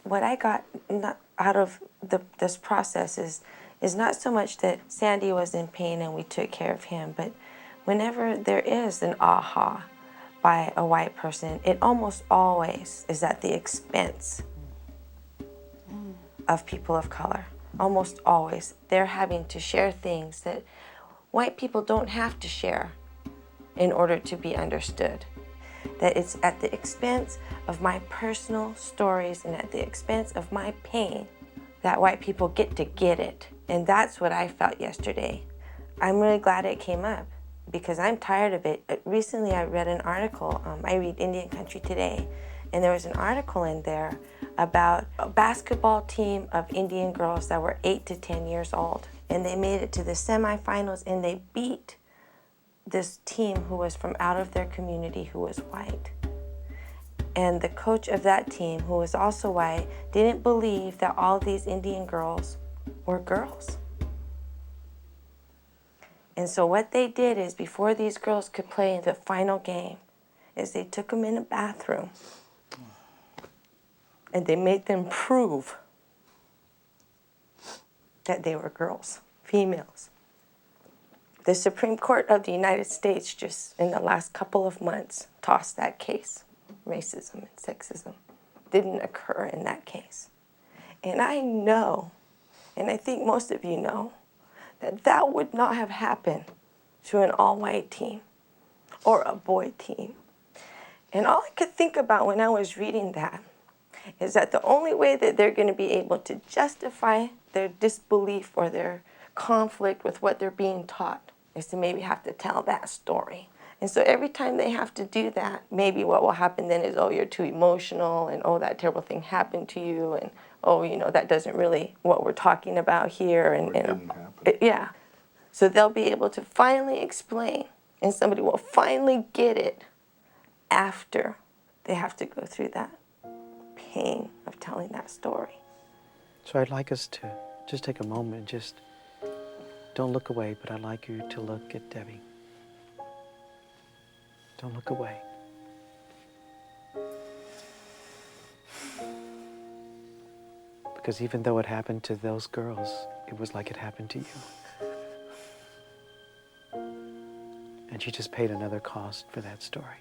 what I got out of this process is not so much that Sandy was in pain and we took care of him, but whenever there is an aha by a white person, it almost always is at the expense of people of color. Almost always. They're having to share things that white people don't have to share in order to be understood. That it's at the expense of my personal stories and at the expense of my pain that white people get to get it. And that's what I felt yesterday. I'm really glad it came up because I'm tired of it. Recently I read an article, I read Indian Country Today, and there was an article in there about a basketball team of Indian girls that were 8 to 10 years old. And they made it to the semifinals and they beat this team who was from out of their community who was white. And the coach of that team, who was also white, didn't believe that all these Indian girls were girls. And so what they did is, before these girls could play in the final game, is they took them in a bathroom and they made them prove that they were girls, females. The Supreme Court of the United States just in the last couple of months tossed that case. Racism and sexism didn't occur in that case. And I know, and I think most of you know, that that would not have happened to an all-white team or a boy team. And all I could think about when I was reading that is that the only way that they're going to be able to justify their disbelief or their conflict with what they're being taught is to maybe have to tell that story. And so every time they have to do that, maybe what will happen then is, oh, you're too emotional, and oh, that terrible thing happened to you, and oh, you know, that doesn't really what we're talking about here. And didn't happen. Yeah. So they'll be able to finally explain, and somebody will finally get it after they have to go through that pain of telling that story. So I'd like us to just take a moment, just don't look away, but I'd like you to look at Debbie. Don't look away. Because even though it happened to those girls, it was like it happened to you. And you just paid another cost for that story.